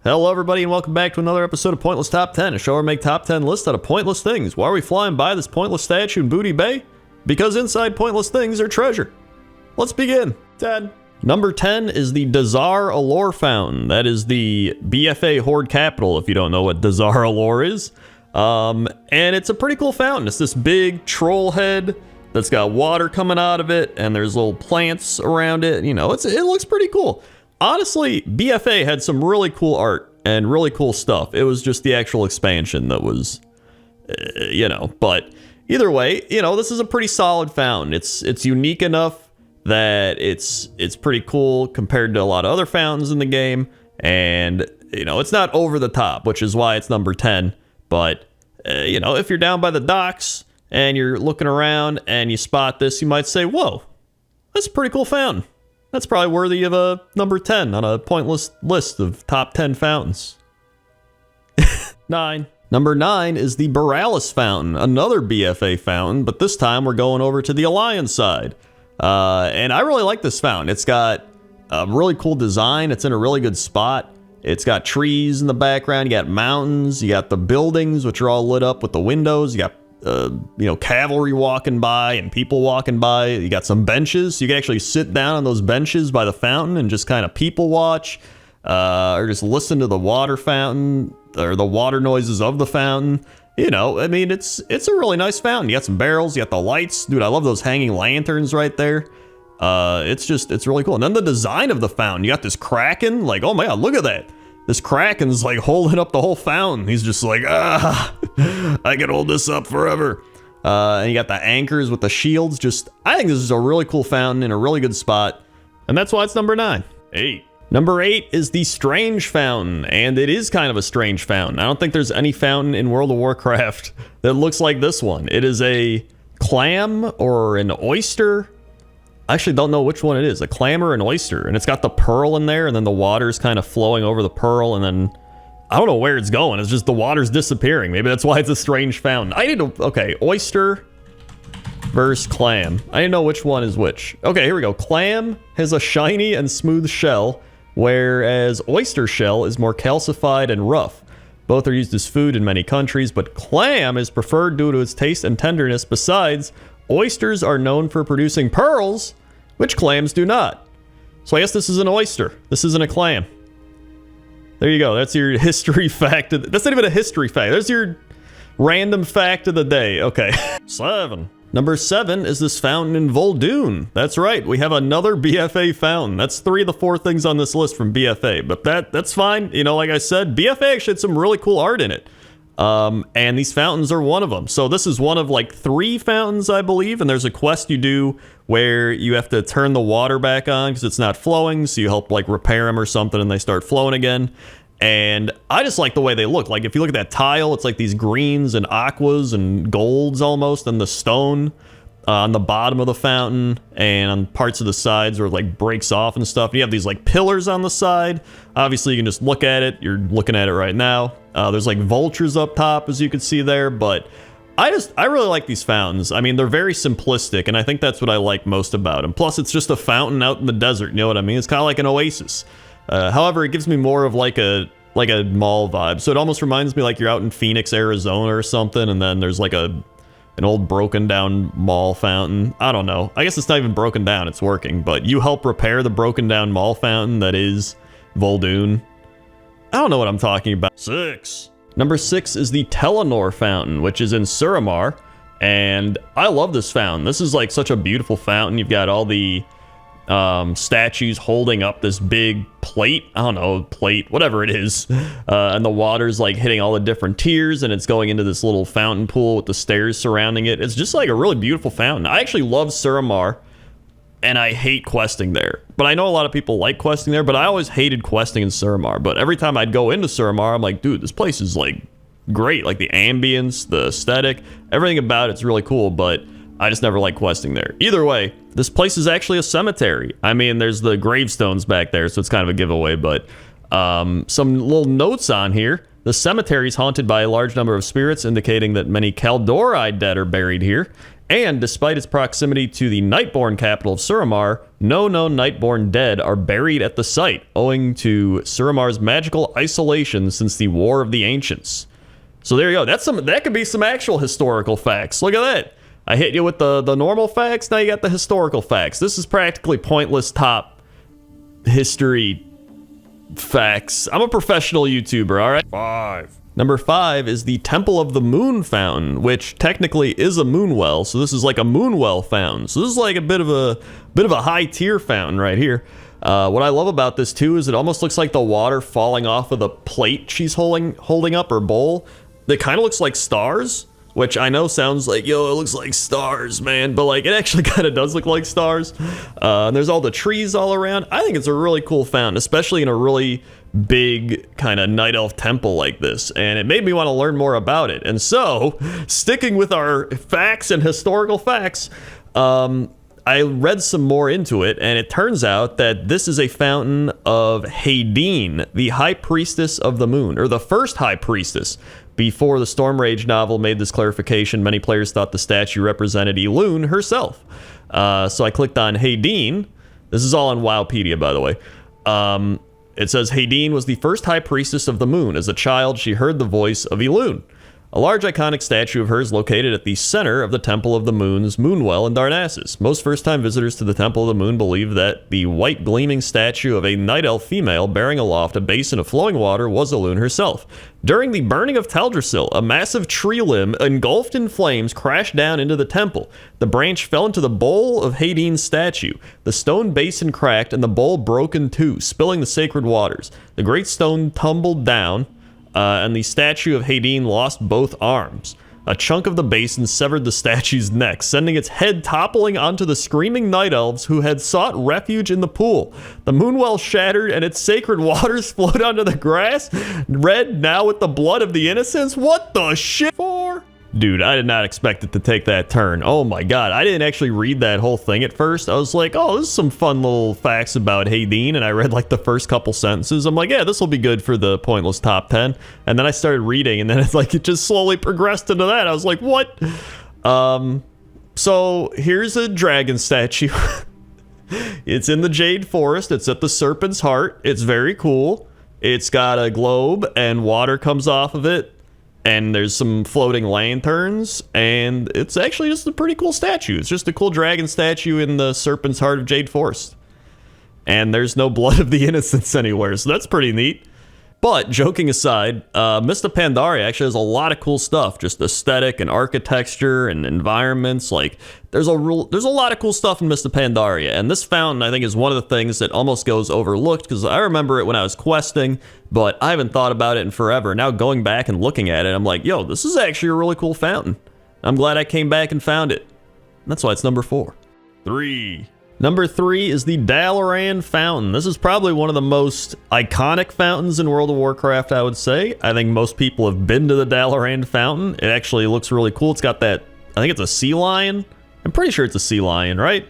Hello everybody and welcome back to another episode of Pointless Top 10, a show where we make top 10 lists out of pointless things. Why are we flying by this pointless statue in Booty Bay? Because inside pointless things are treasure. Let's begin. 10. Number 10 is the Dazar Allure Fountain. That is the BFA Horde capital, if you don't know what Dazar Allure is. And it's a pretty cool fountain. It's this big troll head that's got water coming out of it, and there's little plants around it. You know, it looks pretty cool. Honestly, BFA had some really cool art and really cool stuff. It was just the actual expansion that was, but either way, this is a pretty solid fountain. It's unique enough that it's pretty cool compared to a lot of other fountains in the game. And, it's not over the top, which is why it's number 10. But, if you're down by the docks and you're looking around and you spot this, you might say, whoa, that's a pretty cool fountain. That's probably worthy of a number 10 on a pointless list of top 10 fountains. 9. Number 9 is the Borealis Fountain, another BFA fountain, but this time we're going over to the Alliance side. And I really like this fountain. It's got a really cool design. It's in a really good spot. It's got trees in the background. You got mountains. You got the buildings, which are all lit up with the windows. You got cavalry walking by and people walking by. You got some benches. You can actually sit down on those benches by the fountain and just kind of people watch, or just listen to the water fountain or the water noises of the fountain. It's a really nice fountain. You got some barrels. You got the lights. Dude, I love those hanging lanterns right there. It's really cool. And then the design of the fountain. You got this kraken. Like, oh my God, look at that. This kraken's like holding up the whole fountain. He's just like, I can hold this up forever. And you got the anchors with the shields. I think this is a really cool fountain in a really good spot. And that's why it's number 9. 8. Number 8 is the Strange Fountain. And it is kind of a strange fountain. I don't think there's any fountain in World of Warcraft that looks like this one. It is a clam or an oyster. I actually don't know which one it is, a clam or an oyster, and it's got the pearl in there, and then the water's kind of flowing over the pearl, and then I don't know where it's going. It's just the water's disappearing. Maybe that's why it's a strange fountain. Okay, oyster versus clam. I didn't know which one is which. Okay, here we go. Clam has a shiny and smooth shell, whereas oyster shell is more calcified and rough. Both are used as food in many countries, but clam is preferred due to its taste and tenderness. Besides, oysters are known for producing pearls, which clams do not. So I guess this is an oyster. This isn't a clam. There you go. That's your history fact. That's not even a history fact. There's your random fact of the day. Okay. 7. Number 7 is this fountain in Vol'dun. That's right. We have another BFA fountain. That's 3 of the 4 things on this list from BFA. But that's fine. Like I said, BFA actually had some really cool art in it. And these fountains are one of them. So this is one of like 3 fountains, I believe. And there's a quest you do where you have to turn the water back on because it's not flowing. So you help like repair them or something and they start flowing again. And I just like the way they look. Like if you look at that tile, it's like these greens and aquas and golds almost. And the stone on the bottom of the fountain and on parts of the sides where it like breaks off and stuff. And you have these like pillars on the side. Obviously you can just look at it. You're looking at it right now. There's like vultures up top, as you can see there, but I really like these fountains. I mean, they're very simplistic, and I think that's what I like most about them. Plus, it's just a fountain out in the desert, you know what I mean? It's kind of like an oasis. However, it gives me more of like a mall vibe. So it almost reminds me like you're out in Phoenix, Arizona or something, and then there's like an old broken down mall fountain. I don't know. I guess it's not even broken down, it's working, but you help repair the broken down mall fountain that is Vol'dun. I don't know what I'm talking about. 6. Number 6 is the Telenor Fountain, which is in Suramar. And I love this fountain. This is like such a beautiful fountain. You've got all the statues holding up this big plate. I don't know, plate, whatever it is. And the water's like hitting all the different tiers and it's going into this little fountain pool with the stairs surrounding it. It's just like a really beautiful fountain. I actually love Suramar. And I hate questing there. But I know a lot of people like questing there, but I always hated questing in Suramar. But every time I'd go into Suramar, I'm like, dude, this place is like great. Like the ambience, the aesthetic, everything about it's really cool, but I just never liked questing there. Either way, this place is actually a cemetery. I mean, there's the gravestones back there, so it's kind of a giveaway, but some little notes on here. The cemetery is haunted by a large number of spirits, indicating that many Kaldorite dead are buried here. And despite its proximity to the Nightborn capital of Suramar, no known Nightborn dead are buried at the site, owing to Suramar's magical isolation since the War of the Ancients. So there you go. That could be some actual historical facts. Look at that. I hit you with the normal facts, now you got the historical facts. This is practically pointless top history facts. I'm a professional YouTuber, all right? 5. Number 5 is the Temple of the Moon Fountain, which technically is a moon well, so this is like a moon well fountain. So this is like a bit of a high tier fountain right here. What I love about this too is it almost looks like the water falling off of the plate she's holding up, her bowl. It kind of looks like stars, which I know sounds like, yo, it looks like stars, man, but like it actually kind of does look like stars. And there's all the trees all around. I think it's a really cool fountain, especially in a really big kind of night elf temple like this, and it made me want to learn more about it. And so, sticking with our facts and historical facts, I read some more into it, and it turns out that this is a fountain of Haydeen, the High Priestess of the Moon, or the first High Priestess. Before the Storm Rage novel made this clarification, many players thought the statue represented Elune herself. So I clicked on Haydeen. This is all on Wowpedia, by the way. It says, Haydeen was the first High Priestess of the Moon. As a child, she heard the voice of Elune. A large iconic statue of hers located at the center of the Temple of the Moon's Moonwell in Darnassus. Most first-time visitors to the Temple of the Moon believe that the white gleaming statue of a night elf female bearing aloft a basin of flowing water was Elune herself. During the burning of Teldrassil, a massive tree limb engulfed in flames crashed down into the temple. The branch fell into the bowl of Haydeen's statue. The stone basin cracked and the bowl broke in two, spilling the sacred waters. The great stone tumbled down, and the statue of Haydeen lost both arms. A chunk of the basin severed the statue's neck, sending its head toppling onto the screaming night elves who had sought refuge in the pool. The moonwell shattered, and its sacred waters flowed onto the grass, red now with the blood of the innocents. What the shit for? Dude, I did not expect it to take that turn. Oh my god, I didn't actually read that whole thing at first. I was like, oh, this is some fun little facts about Haydeen, and I read like the first couple sentences. I'm like, yeah, this will be good for the pointless top 10. And then I started reading, and then it's like it just slowly progressed into that. I was like, what? So here's a dragon statue. It's in the Jade Forest. It's at the Serpent's Heart. It's very cool. It's got a globe, and water comes off of it. And there's some floating lanterns, and it's actually just a pretty cool statue. It's just a cool dragon statue in the Serpent's Heart of Jade Forest. And there's no blood of the innocents anywhere, so that's pretty neat. But, joking aside, Mist of Pandaria actually has a lot of cool stuff. Just aesthetic and architecture and environments. Like, there's a lot of cool stuff in Mist of Pandaria. And this fountain, I think, is one of the things that almost goes overlooked, because I remember it when I was questing, but I haven't thought about it in forever. Now, going back and looking at it, I'm like, yo, this is actually a really cool fountain. I'm glad I came back and found it. And that's why it's number 4. 3. Number 3 is the Dalaran Fountain. This is probably one of the most iconic fountains in World of Warcraft, I would say. I think most people have been to the Dalaran Fountain. It actually looks really cool. It's got that, I think it's a sea lion. I'm pretty sure it's a sea lion, right?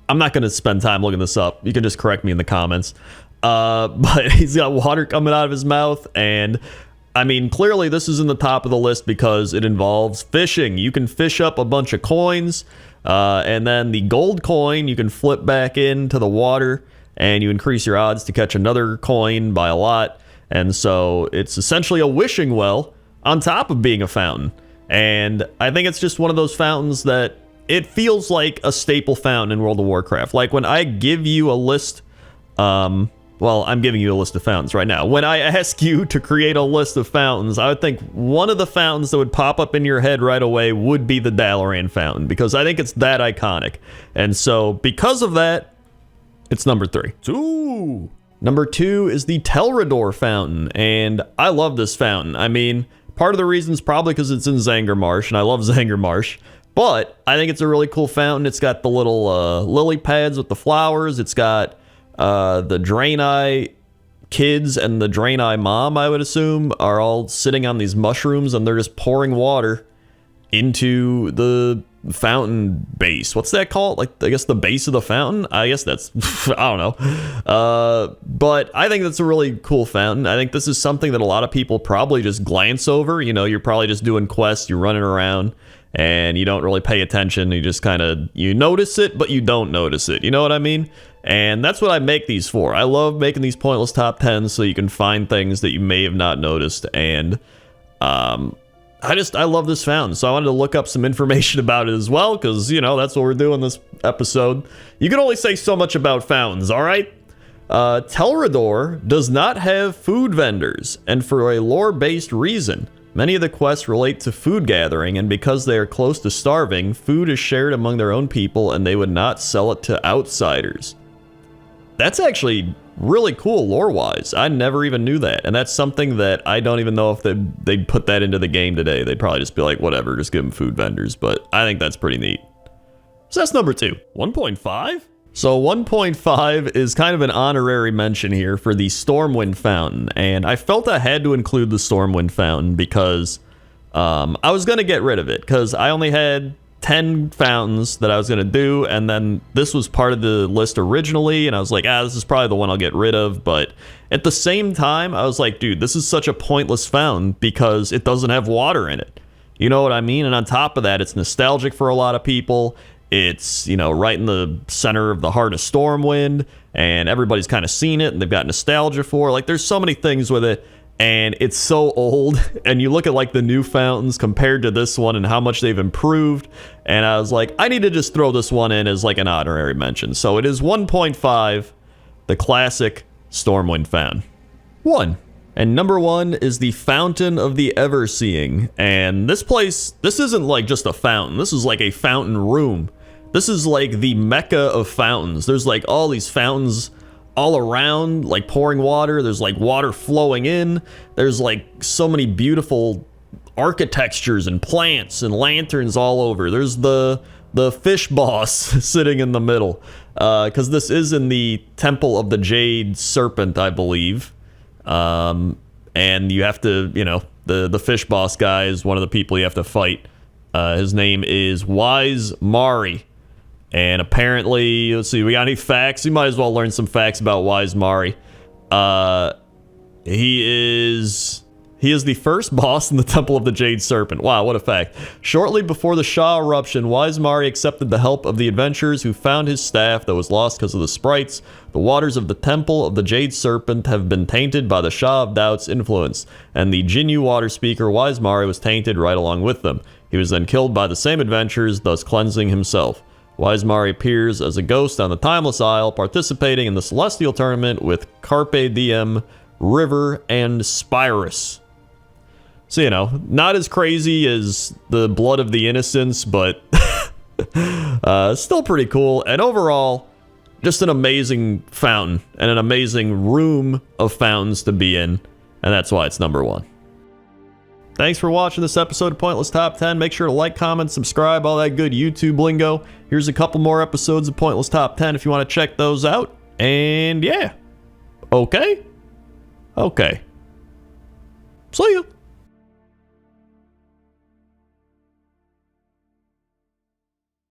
I'm not going to spend time looking this up. You can just correct me in the comments. But he's got water coming out of his mouth, and I mean, clearly this is in the top of the list because it involves fishing. You can fish up a bunch of coins. And then the gold coin you can flip back into the water, and you increase your odds to catch another coin by a lot. And so it's essentially a wishing well on top of being a fountain. And I think it's just one of those fountains that it feels like a staple fountain in World of Warcraft. Like when I give you a list, well, I'm giving you a list of fountains right now. When I ask you to create a list of fountains, I would think one of the fountains that would pop up in your head right away would be the Dalaran Fountain, because I think it's that iconic. And so, because of that, it's number 3. 2. Number 2 is the Telrador Fountain, and I love this fountain. I mean, part of the reason is probably because it's in Zangarmarsh, and I love Zangarmarsh. But I think it's a really cool fountain. It's got the little lily pads with the flowers. It's got the Draenei kids and the Draenei mom, I would assume, are all sitting on these mushrooms, and they're just pouring water into the fountain base. What's that called? Like, I guess the base of the fountain? I guess that's, I don't know. But I think that's a really cool fountain. I think this is something that a lot of people probably just glance over. You know, you're probably just doing quests, you're running around, and you don't really pay attention. You just kind of, you notice it, but you don't notice it. You know what I mean? And that's what I make these for. I love making these pointless top 10s so you can find things that you may have not noticed. And I love this fountain, so I wanted to look up some information about it as well, because, you know, that's what we're doing this episode. You can only say so much about fountains, all right? Telrador does not have food vendors, and for a lore-based reason. Many of the quests relate to food gathering, and because they are close to starving, food is shared among their own people, and they would not sell it to outsiders. That's actually really cool lore-wise. I never even knew that, and that's something that I don't even know if they'd put that into the game today. They'd probably just be like, whatever, just give them food vendors, but I think that's pretty neat. So that's number 2. 1.5? So 1.5 is kind of an honorary mention here for the Stormwind Fountain, and I felt I had to include the Stormwind Fountain because I was going to get rid of it, because I only had 10 fountains that I was going to do, and then this was part of the list originally, and I was like, this is probably the one I'll get rid of, but at the same time, I was like, dude, this is such a pointless fountain because it doesn't have water in it. You know what I mean? And on top of that, it's nostalgic for a lot of people. It's, you know, right in the center of the heart of Stormwind, and everybody's kind of seen it, and they've got nostalgia for it. Like, there's so many things with it. And it's so old, and you look at like the new fountains compared to this one and how much they've improved, and I was like, I need to just throw this one in as like an honorary mention. So it is 1.5, the classic Stormwind Fountain. 1. And number 1 is the Fountain of the Everseeing. And this place, this isn't like just a fountain, this is like a fountain room. This is like the mecca of fountains. There's like all these fountains all around, like pouring water. There's like water flowing in. There's like so many beautiful architectures and plants and lanterns all over. There's the fish boss sitting in the middle, because this is in the Temple of the Jade Serpent, I believe. And you have to, you know, the fish boss guy is one of the people you have to fight. His name is Wise Mari. And apparently, let's see, we got any facts? You might as well learn some facts about Wise Mari. He is the first boss in the Temple of the Jade Serpent. Wow, what a fact. Shortly before the Shah eruption, Wise Mari accepted the help of the adventurers who found his staff that was lost because of the sprites. The waters of the Temple of the Jade Serpent have been tainted by the Shah of Doubt's influence, and the Jinyu water speaker Wise Mari was tainted right along with them. He was then killed by the same adventurers, thus cleansing himself. Wise Mari appears as a ghost on the Timeless Isle, participating in the Celestial Tournament with Carpe Diem, River, and Spyrus. So, you know, not as crazy as the Blood of the Innocents, but still pretty cool. And overall, just an amazing fountain and an amazing room of fountains to be in. And that's why it's number 1. Thanks for watching this episode of Pointless Top 10. Make sure to like, comment, subscribe, all that good YouTube lingo. Here's a couple more episodes of Pointless Top 10 if you want to check those out. And yeah. Okay. See ya.